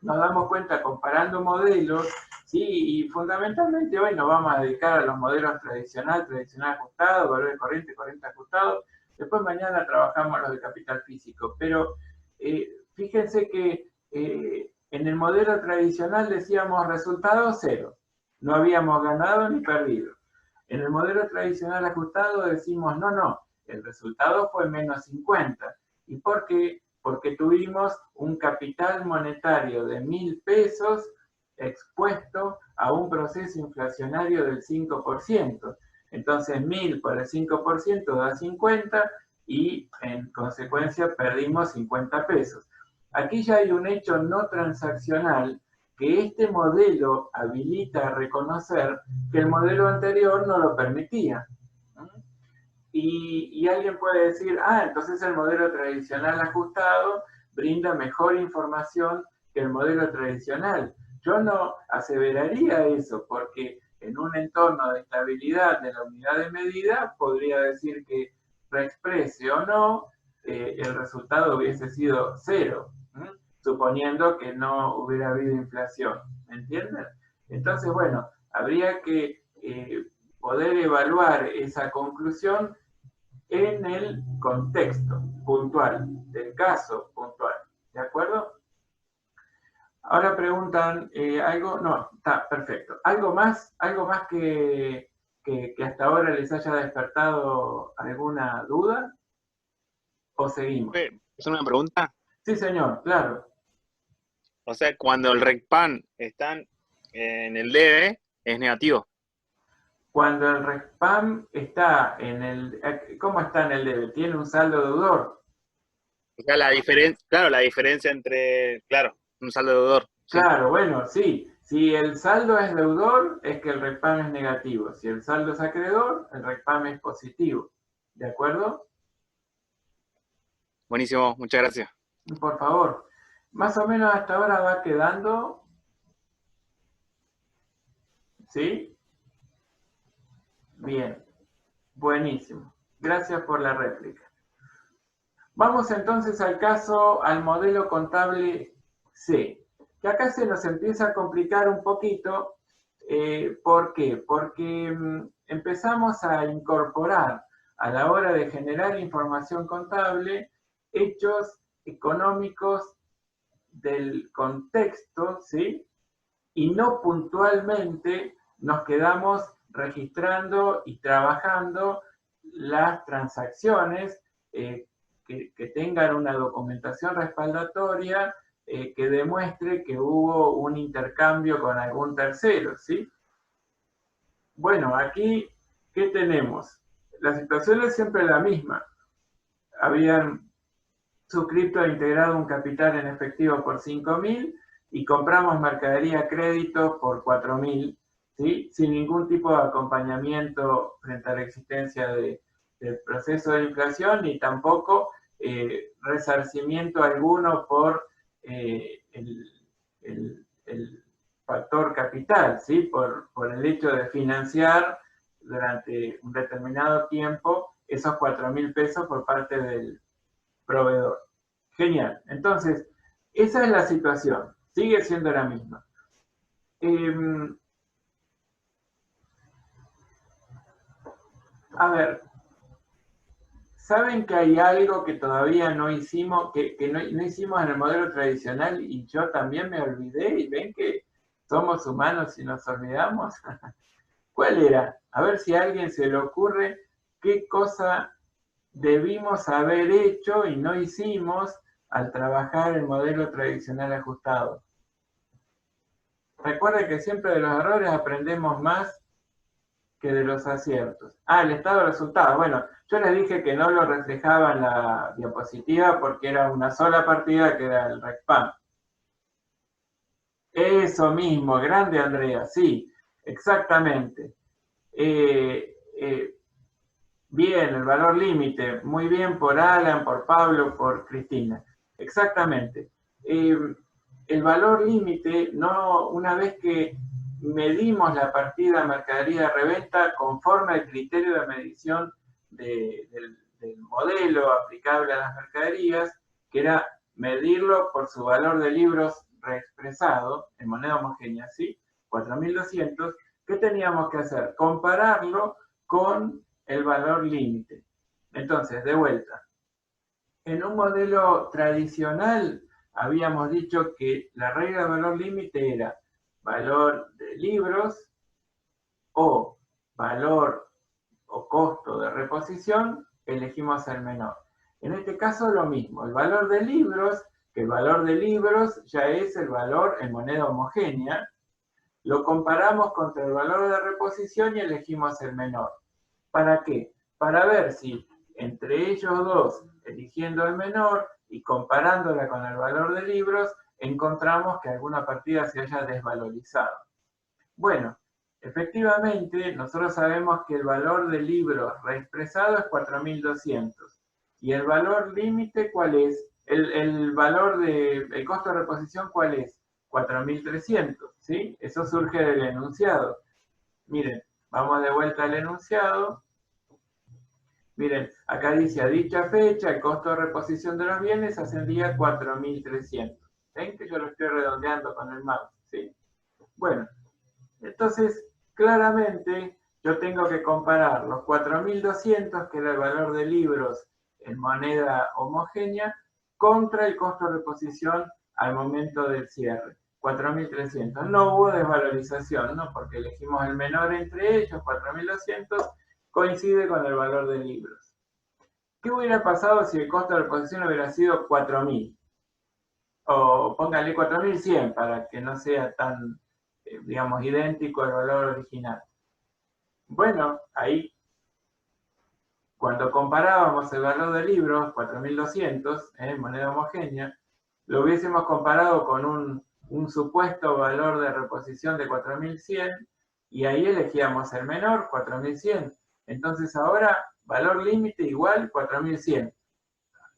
nos damos cuenta comparando modelos, ¿sí? Y fundamentalmente hoy nos vamos a dedicar a los modelos tradicional ajustado, valores corriente ajustado. Después mañana trabajamos los de capital físico. Pero fíjense que en el modelo tradicional decíamos resultado cero. No habíamos ganado ni perdido. En el modelo tradicional ajustado decimos no, el resultado fue menos 50. ¿Y por qué? Porque tuvimos un capital monetario de 1.000 pesos expuesto a un proceso inflacionario del 5%. Entonces 1.000 por el 5% da 50 y en consecuencia perdimos 50 pesos. Aquí ya hay un hecho no transaccional que este modelo habilita a reconocer que el modelo anterior no lo permitía. Y alguien puede decir, entonces el modelo tradicional ajustado brinda mejor información que el modelo tradicional. Yo no aseveraría eso, porque en un entorno de estabilidad de la unidad de medida, podría decir que reexprese o no, el resultado hubiese sido cero, suponiendo que no hubiera habido inflación. ¿Me entienden? Entonces, bueno, habría que poder evaluar esa conclusión en el contexto puntual, del caso puntual. ¿De acuerdo? Ahora preguntan algo. No, está perfecto. ¿Algo más que hasta ahora les haya despertado alguna duda? ¿O seguimos?
¿Es una pregunta?
Sí, señor, claro.
¿Es una pregunta?
Sí, señor, claro.
O sea, cuando el RECPAN está en el debe, es negativo.
Cuando el RECPAM está en el... ¿Cómo está en el debe? Tiene un saldo deudor.
O sea, la diferencia, claro, la diferencia entre, claro, un saldo deudor, sí.
Claro, bueno, sí. Si el saldo es deudor, es que el RECPAM es negativo. Si el saldo es acreedor, el RECPAM es positivo. ¿De acuerdo?
Buenísimo, muchas gracias.
Por favor. Más o menos hasta ahora va quedando, ¿sí? Bien, buenísimo. Gracias por la réplica. Vamos entonces al modelo contable C, que acá se nos empieza a complicar un poquito. ¿Por qué? Porque empezamos a incorporar a la hora de generar información contable hechos económicos del contexto, ¿sí? Y no puntualmente nos quedamos registrando y trabajando las transacciones que tengan una documentación respaldatoria que demuestre que hubo un intercambio con algún tercero, ¿sí? Bueno, aquí, ¿qué tenemos? La situación es siempre la misma. Habían suscrito e integrado un capital en efectivo por 5.000 y compramos mercadería a crédito por 4.000, ¿sí? Sin ningún tipo de acompañamiento frente a la existencia del proceso de inflación ni tampoco resarcimiento alguno por el factor capital, ¿sí? Por el hecho de financiar durante un determinado tiempo esos 4.000 pesos por parte del proveedor. Genial. Entonces, esa es la situación. Sigue siendo la misma. A ver, ¿saben que hay algo que todavía no hicimos, que no hicimos en el modelo tradicional y yo también me olvidé? Y ven que somos humanos y nos olvidamos. ¿Cuál era? A ver si a alguien se le ocurre qué cosa debimos haber hecho y no hicimos al trabajar el modelo tradicional ajustado. Recuerden que siempre de los errores aprendemos más que de los aciertos. El estado de resultados. Bueno, yo les dije que no lo reflejaba en la diapositiva porque era una sola partida que era el RECPAM. Eso mismo, grande Andrea, sí, exactamente. Bien, el valor límite, muy bien por Alan, por Pablo, por Cristina. Exactamente. El valor límite, no, una vez que medimos la partida mercadería de reventa conforme al criterio de medición del modelo aplicable a las mercaderías, que era medirlo por su valor de libros reexpresado en moneda homogénea, ¿sí? 4.200, ¿qué teníamos que hacer? Compararlo con el valor límite. Entonces, de vuelta, en un modelo tradicional habíamos dicho que la regla de valor límite era valor de libros o valor o costo de reposición, elegimos el menor. En este caso lo mismo, el valor de libros, que el valor de libros ya es el valor en moneda homogénea, lo comparamos contra el valor de reposición y elegimos el menor. ¿Para qué? Para ver si entre ellos dos, eligiendo el menor y comparándola con el valor de libros, encontramos que alguna partida se haya desvalorizado. Bueno, efectivamente, nosotros sabemos que el valor de libros reexpresado es 4.200. ¿Y el valor límite cuál es? El valor el costo de reposición cuál es? 4.300, ¿sí? Eso surge del enunciado. Miren, vamos de vuelta al enunciado. Miren, acá dice, a dicha fecha, el costo de reposición de los bienes ascendía a 4.300. ¿Ven que yo lo estoy redondeando con el mouse? ¿Sí? Bueno, entonces, claramente, yo tengo que comparar los 4.200, que era el valor de libros en moneda homogénea, contra el costo de reposición al momento del cierre. 4.300. No hubo desvalorización, ¿no? Porque elegimos el menor entre ellos, 4.200, coincide con el valor de libros. ¿Qué hubiera pasado si el costo de reposición hubiera sido 4.000? O póngale 4.100 para que no sea tan, digamos, idéntico al valor original. Bueno, ahí, cuando comparábamos el valor del libro, 4.200, moneda homogénea, lo hubiésemos comparado con un supuesto valor de reposición de 4.100 y ahí elegíamos el menor, 4.100. Entonces ahora, valor límite igual 4.100.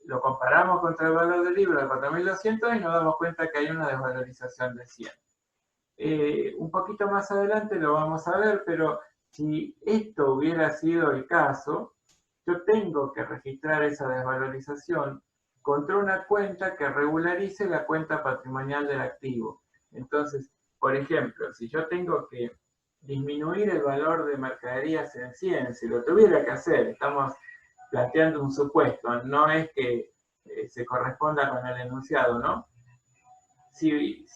Lo comparamos contra el valor del libro de 4.200 y nos damos cuenta que hay una desvalorización de 100. Un poquito más adelante lo vamos a ver, pero si esto hubiera sido el caso, yo tengo que registrar esa desvalorización contra una cuenta que regularice la cuenta patrimonial del activo. Entonces, por ejemplo, si yo tengo que disminuir el valor de mercaderías en 100, si lo tuviera que hacer, estamos planteando un supuesto, no es que se corresponda con el enunciado, ¿no? Si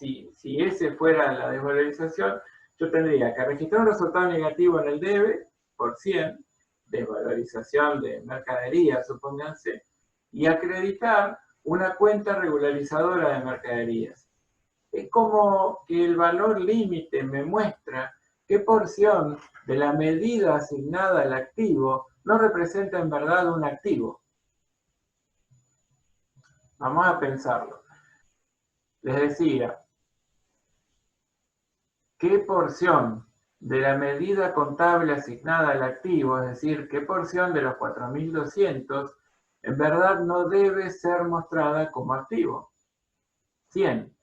ese fuera la desvalorización, yo tendría que registrar un resultado negativo en el debe por 100, desvalorización de mercadería, supónganse, y acreditar una cuenta regularizadora de mercaderías. Es como que el valor límite me muestra qué porción de la medida asignada al activo no representa en verdad un activo. Vamos a pensarlo. Les decía, ¿qué porción de la medida contable asignada al activo, es decir, qué porción de los 4.200, en verdad no debe ser mostrada como activo? 100,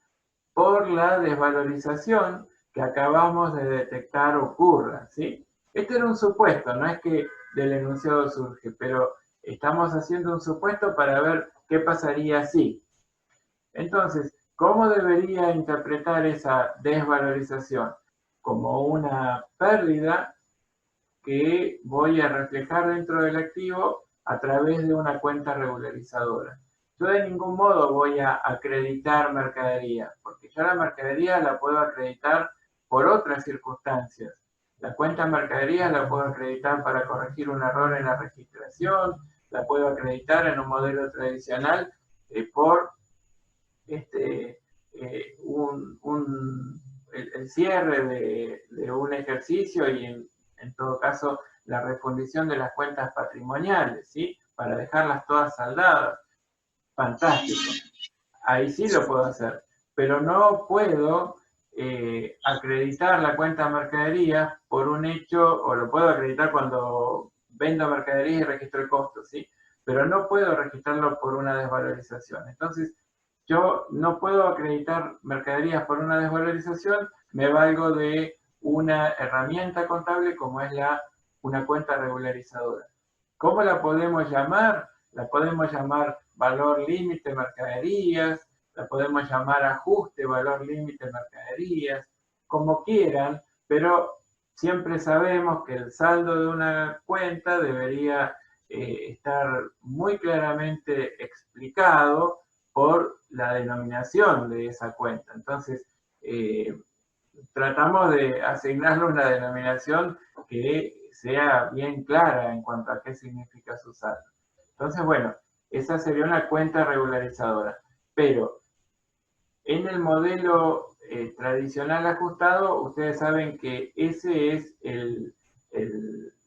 por la desvalorización que acabamos de detectar ocurra, ¿sí? Este era un supuesto, no es que del enunciado surge, pero estamos haciendo un supuesto para ver qué pasaría si. Entonces, ¿cómo debería interpretar esa desvalorización? Como una pérdida que voy a reflejar dentro del activo a través de una cuenta regularizadora. Yo de ningún modo voy a acreditar mercadería, porque yo la mercadería la puedo acreditar por otras circunstancias. La cuenta mercadería la puedo acreditar para corregir un error en la registración, la puedo acreditar en un modelo tradicional por el cierre de un ejercicio y en todo caso la refundición de las cuentas patrimoniales, ¿sí? Para dejarlas todas saldadas. Fantástico. Ahí sí lo puedo hacer, pero no puedo acreditar la cuenta mercadería por un hecho, o lo puedo acreditar cuando vendo mercadería y registro el costo, ¿sí? Pero no puedo registrarlo por una desvalorización. Entonces, yo no puedo acreditar mercaderías por una desvalorización, me valgo de una herramienta contable como es una cuenta regularizadora. ¿Cómo la podemos llamar? La podemos llamar valor límite mercaderías, la podemos llamar ajuste valor límite mercaderías, como quieran, pero siempre sabemos que el saldo de una cuenta debería estar muy claramente explicado por la denominación de esa cuenta. Entonces, tratamos de asignarle una denominación que sea bien clara en cuanto a qué significa su saldo. Entonces, bueno, esa sería una cuenta regularizadora. Pero en el modelo tradicional ajustado, ustedes saben que ese es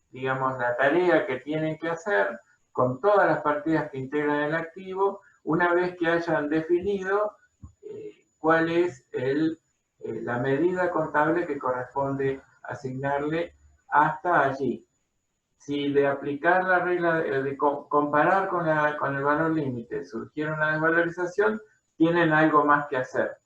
digamos, la tarea que tienen que hacer con todas las partidas que integran el activo, una vez que hayan definido cuál es la medida contable que corresponde asignarle hasta allí. Si de aplicar la regla, de comparar con el valor límite, surgiera una desvalorización, tienen algo más que hacer.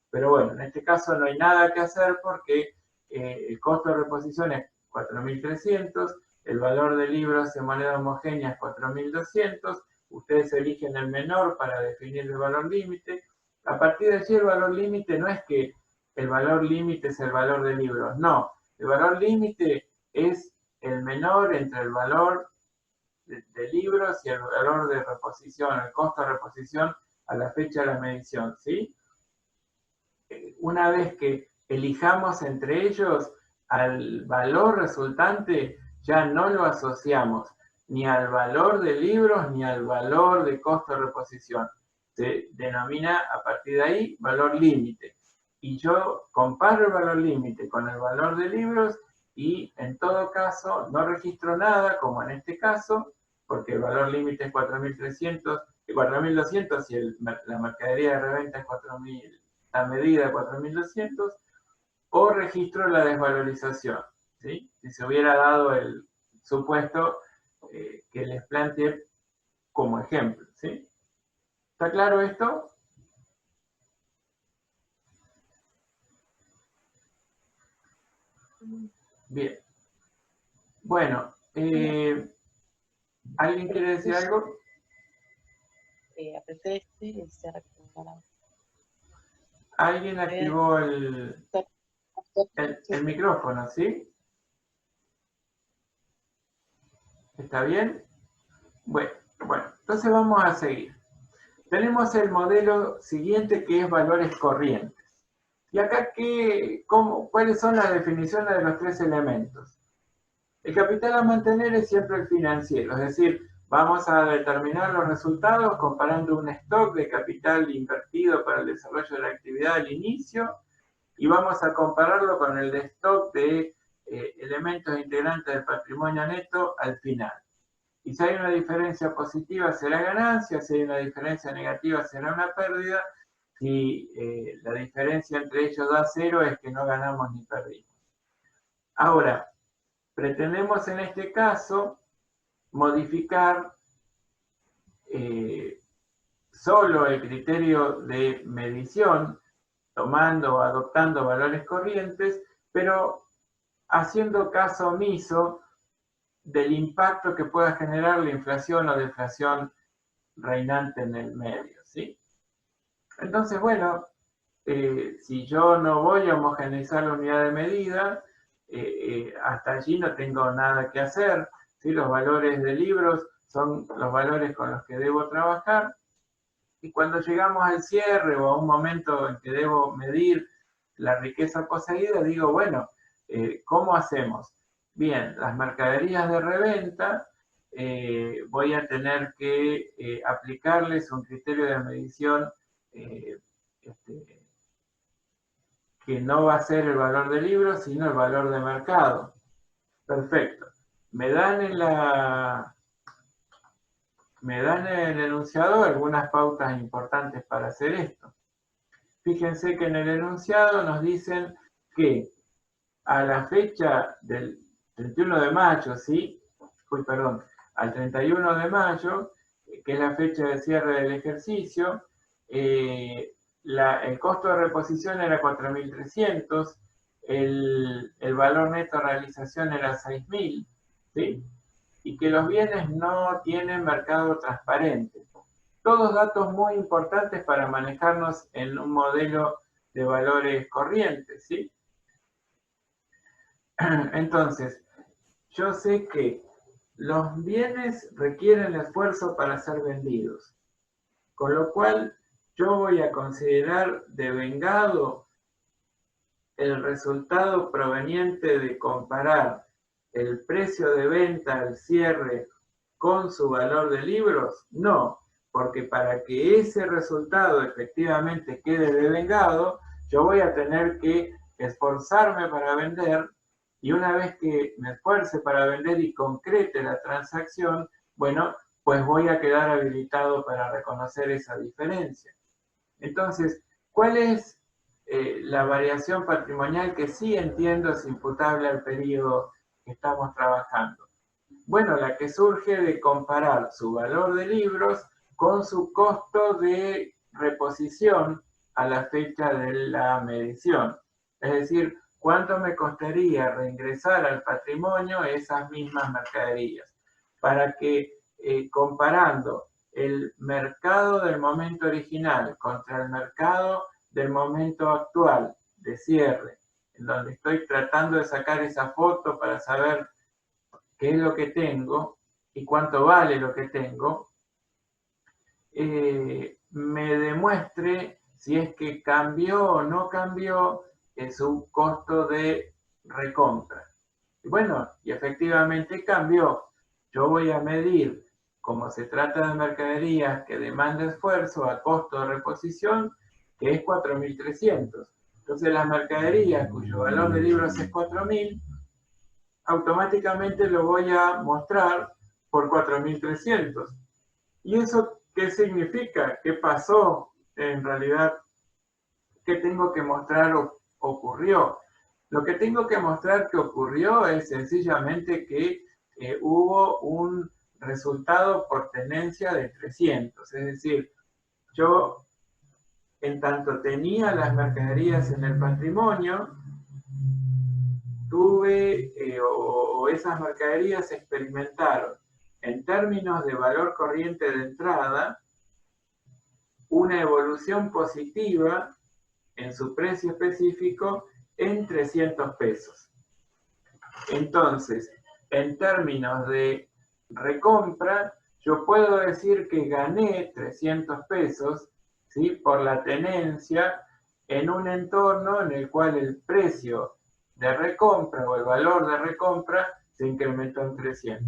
Pero bueno, en este caso no hay nada que hacer porque el costo de reposición es 4.300, el valor de libros en moneda homogénea es 4.200, ustedes eligen el menor para definir el valor límite. A partir de allí el valor límite no es que el valor límite es el valor de libros, no. El valor límite es el menor entre el valor de libros y el valor de reposición, el costo de reposición a la fecha de la medición, ¿sí? Una vez que elijamos entre ellos al valor resultante, ya no lo asociamos. ni al valor de libros ni al valor de costo de reposición. Se denomina a partir de ahí valor límite. Y yo comparo el valor límite con el valor de libros y en todo caso no registro nada, como en este caso, porque el valor límite es 4.300, 4.200 y la mercadería de reventa es 4.000, la medida 4.200, o registro la desvalorización, ¿sí? Si se hubiera dado el supuesto que les planteé como ejemplo, ¿sí? ¿Está claro esto? Bien. Bueno, ¿alguien quiere decir algo?
Apreté y se reactivará.
Alguien activó el micrófono, ¿sí? ¿Está bien? Bueno, entonces vamos a seguir. Tenemos el modelo siguiente que es valores corrientes. Y acá, ¿cuáles son las definiciones de los tres elementos? El capital a mantener es siempre el financiero, es decir, vamos a determinar los resultados comparando un stock de capital invertido para el desarrollo de la actividad al inicio y vamos a compararlo con el de stock de elementos integrantes del patrimonio neto al final. Y si hay una diferencia positiva será ganancia, si hay una diferencia negativa será una pérdida, si la diferencia entre ellos da 0 es que no ganamos ni perdimos. Ahora, pretendemos en este caso modificar solo el criterio de medición, tomando o adoptando valores corrientes, pero haciendo caso omiso del impacto que pueda generar la inflación o deflación reinante en el medio, ¿sí? Entonces, bueno, si yo no voy a homogeneizar la unidad de medida, hasta allí no tengo nada que hacer, ¿sí? Los valores de libros son los valores con los que debo trabajar, y cuando llegamos al cierre o a un momento en que debo medir la riqueza poseída, digo, bueno, ¿cómo hacemos? Bien, las mercaderías de reventa, voy a tener que aplicarles un criterio de medición que no va a ser el valor de libro, sino el valor de mercado. Perfecto. Me dan en el enunciado algunas pautas importantes para hacer esto. Fíjense que en el enunciado nos dicen que a la fecha del 31 de mayo, ¿sí? Al 31 de mayo, que es la fecha de cierre del ejercicio, el costo de reposición era 4.300, el valor neto de realización era 6.000, ¿sí? Y que los bienes no tienen mercado transparente. Todos datos muy importantes para manejarnos en un modelo de valores corrientes, ¿sí? Entonces, yo sé que los bienes requieren esfuerzo para ser vendidos, con lo cual yo voy a considerar devengado el resultado proveniente de comparar el precio de venta al cierre con su valor de libros. No, porque para que ese resultado efectivamente quede devengado, yo voy a tener que esforzarme para vender, y una vez que me esfuerce para vender y concrete la transacción, bueno, pues voy a quedar habilitado para reconocer esa diferencia. Entonces, ¿cuál es la variación patrimonial que sí entiendo es imputable al periodo que estamos trabajando? Bueno, la que surge de comparar su valor de libros con su costo de reposición a la fecha de la medición. Es decir, ¿cuánto me costaría reingresar al patrimonio esas mismas mercaderías? Para que comparando el mercado del momento original contra el mercado del momento actual de cierre, en donde estoy tratando de sacar esa foto para saber qué es lo que tengo y cuánto vale lo que tengo, me demuestre si es que cambió o no cambió su costo de recompra. Bueno, y efectivamente cambió. yo voy a medir, como se trata de mercaderías que demanda esfuerzo a costo de reposición, que es 4.300. Entonces las mercaderías cuyo valor de libros es 4.000, automáticamente lo voy a mostrar por 4.300. ¿Y eso qué significa? ¿Qué pasó en realidad? ¿Qué tengo que mostrar ocurrió? Lo que tengo que mostrar que ocurrió es sencillamente que hubo un resultado por tenencia de 300. Es decir, yo en tanto tenía las mercaderías en el patrimonio, tuve o esas mercaderías experimentaron en términos de valor corriente de entrada una evolución positiva en su precio específico en 300 pesos. Entonces, en términos de recompra, yo puedo decir que gané 300 pesos, ¿sí?, por la tenencia en un entorno en el cual el precio de recompra o el valor de recompra se incrementó en 300.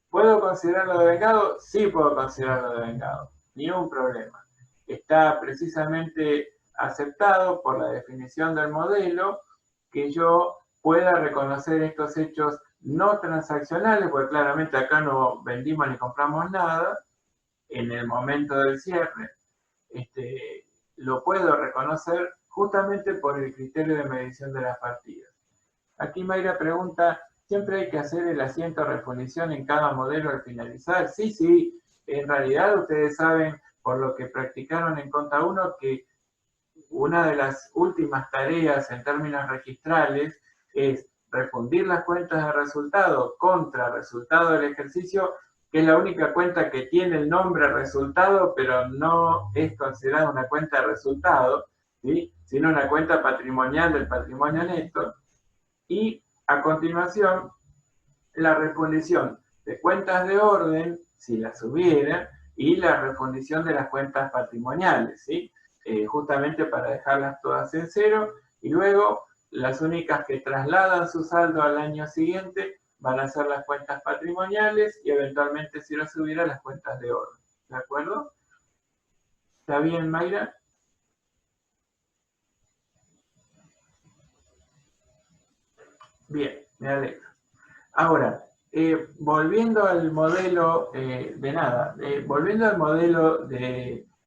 ¿Puedo considerarlo de vengado? Sí puedo considerarlo de vengado, ni un problema. Está precisamente aceptado por la definición del modelo que yo pueda reconocer estos hechos no transaccionales, porque claramente acá no vendimos ni compramos nada en el momento del cierre. Lo puedo reconocer justamente por el criterio de medición de las partidas. Aquí Mayra pregunta, ¿siempre hay que hacer el asiento de refundición en cada modelo al finalizar? Sí, sí, en realidad ustedes saben, por lo que practicaron en Conta 1, que una de las últimas tareas en términos registrales es refundir las cuentas de resultado contra resultado del ejercicio, que es la única cuenta que tiene el nombre resultado, pero no es considerada una cuenta de resultado, ¿sí?, sino una cuenta patrimonial del patrimonio neto. Y a continuación, la refundición de cuentas de orden, si las hubiera, y la refundición de las cuentas patrimoniales, ¿sí?, justamente para dejarlas todas en cero, y luego las únicas que trasladan su saldo al año siguiente van a ser las cuentas patrimoniales y eventualmente, si las hubiera, las cuentas de orden. ¿De acuerdo? ¿Está bien, Mayra? Bien, me alegro. Ahora, volviendo al modelo volviendo al modelo de